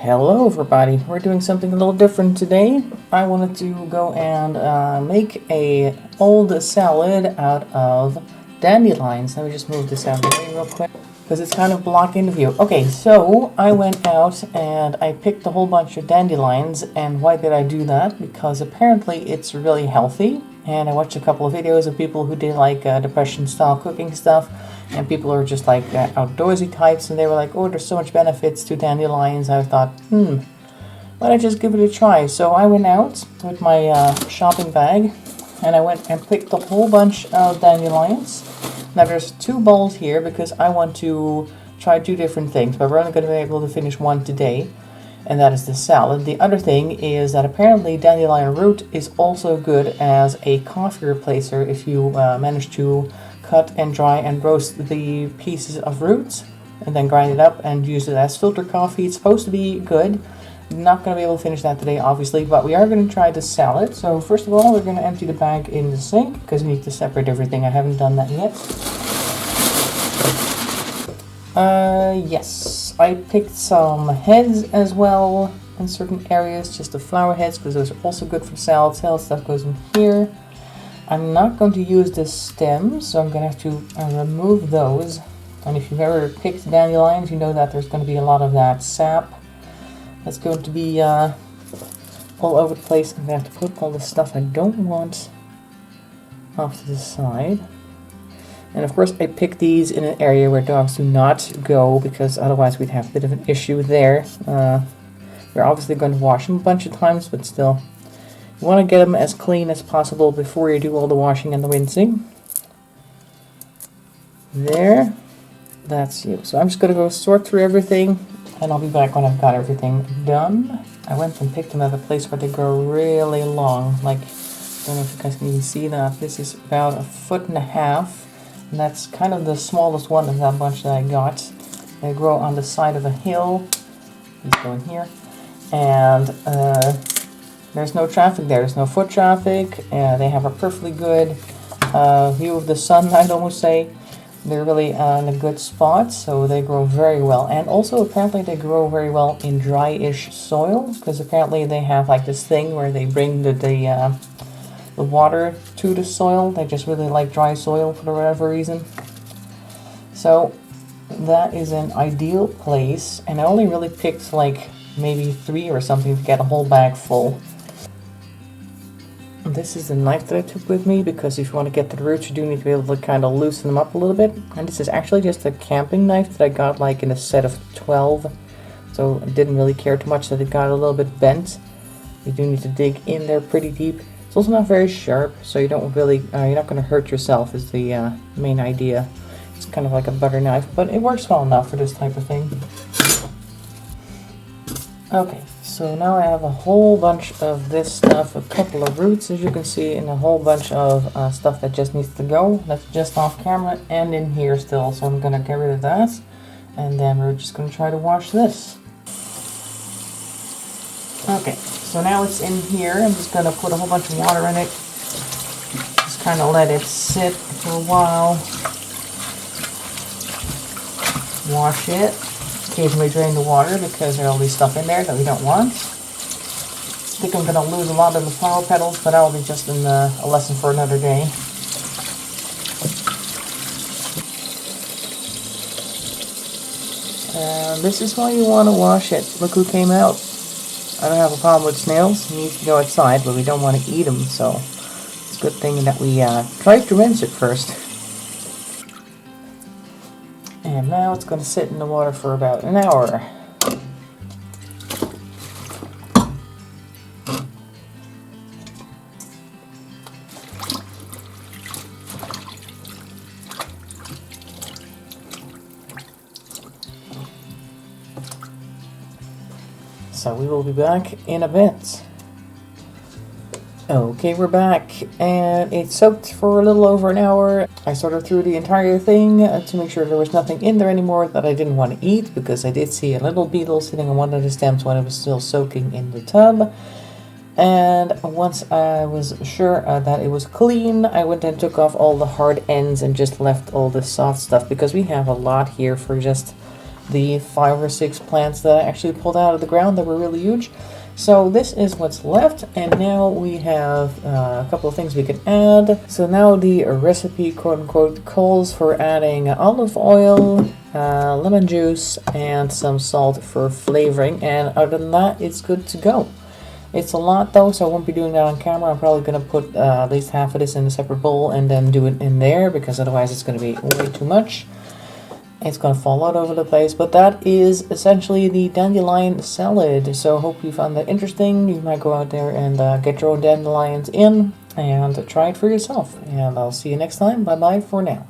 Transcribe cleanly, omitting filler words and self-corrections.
Hello everybody, we're doing something a little different today. I wanted to go and make a old salad out of dandelions. Let me just move this out of the way real quick because it's kind of blocking the view. Okay, so I went out and I picked a whole bunch of dandelions. And why did I do that? Because apparently it's really healthy. And I watched a couple of videos of people who did like depression style cooking stuff. And people are just like outdoorsy types, and they were like, oh, there's so much benefits to dandelions. I thought, why don't I just give it a try? So I went out with my shopping bag, and I went and picked a whole bunch of dandelions. Now there's 2 bowls here because I want to try 2 different things, but we're only going to be able to finish one today, and that is the salad. The other thing is that apparently dandelion root is also good as a coffee replacer if you manage to cut and dry and roast the pieces of roots and then grind it up and use it as filter coffee. It's supposed to be good. Not going to be able to finish that today, obviously, but we are going to try the salad. So first of all, we're going to empty the bag in the sink because we need to separate everything. I haven't done that yet. Yes, I picked some heads as well in certain areas, just the flower heads, because those are also good for salad. Salad stuff goes in here. I'm not going to use the stems, so I'm going to have to remove those. And if you've ever picked dandelions, you know that there's going to be a lot of that sap that's going to be all over the place. I'm going to have to put all the stuff I don't want off to the side. And of course I picked these in an area where dogs do not go, because otherwise we'd have a bit of an issue there. We're obviously going to wash them a bunch of times, but still. You want to get them as clean as possible before you do all the washing and the rinsing. There. That's you. So I'm just going to go sort through everything, and I'll be back when I've got everything done. I went and picked them at a place where they grow really long. Like, I don't know if you guys can even see that. This is about 1.5 feet. And that's kind of the smallest one of that bunch that I got. They grow on the side of a hill. These go in here. And there's no traffic there. There's no foot traffic. They have a perfectly good view of the sun, I'd almost say. They're really in a good spot, so they grow very well. And also, apparently, they grow very well in dry-ish soil, because apparently they have like this thing where they bring the water to the soil. They just really like dry soil for whatever reason. So that is an ideal place, and I only really picked like maybe 3 or something to get a whole bag full. This is the knife that I took with me, because if you want to get the roots, you do need to be able to kind of loosen them up a little bit. And this is actually just a camping knife that I got like in a set of 12. So I didn't really care too much that it got a little bit bent. You do need to dig in there pretty deep. It's also not very sharp, so you don't really, you're not going to hurt yourself is the main idea. It's kind of like a butter knife, but it works well enough for this type of thing. Okay, so now I have a whole bunch of this stuff, a couple of roots as you can see, and a whole bunch of stuff that just needs to go. That's just off camera and in here still, so I'm going to get rid of that. And then we're just going to try to wash this. Okay, so now it's in here. I'm just going to put a whole bunch of water in it. Just kind of let it sit for a while. Wash it. Occasionally drain the water because there's all this stuff in there that we don't want. I think I'm going to lose a lot of the flower petals, but that'll be just in a lesson for another day. And this is why you want to wash it. Look who came out. I don't have a problem with snails. He needs to go outside, but we don't want to eat them, so it's a good thing that we try to rinse it first. And now it's going to sit in the water for about an hour. So we will be back in a bit. Okay, we're back, and it soaked for a little over an hour. I sorted through the entire thing to make sure there was nothing in there anymore that I didn't want to eat, because I did see a little beetle sitting on one of the stems when it was still soaking in the tub. And once I was sure that it was clean, I went and took off all the hard ends and just left all the soft stuff, because we have a lot here for just the 5 or 6 plants that I actually pulled out of the ground that were really huge. So this is what's left, and now we have a couple of things we can add. So now the recipe, quote unquote, calls for adding olive oil, lemon juice, and some salt for flavoring, and other than that, it's good to go. It's a lot though, so I won't be doing that on camera. I'm probably going to put at least half of this in a separate bowl and then do it in there, because otherwise it's going to be way too much. It's going to fall out over the place, but that is essentially the dandelion salad. So I hope you found that interesting. You might go out there and get your own dandelions in and try it for yourself. And I'll see you next time. Bye bye for now.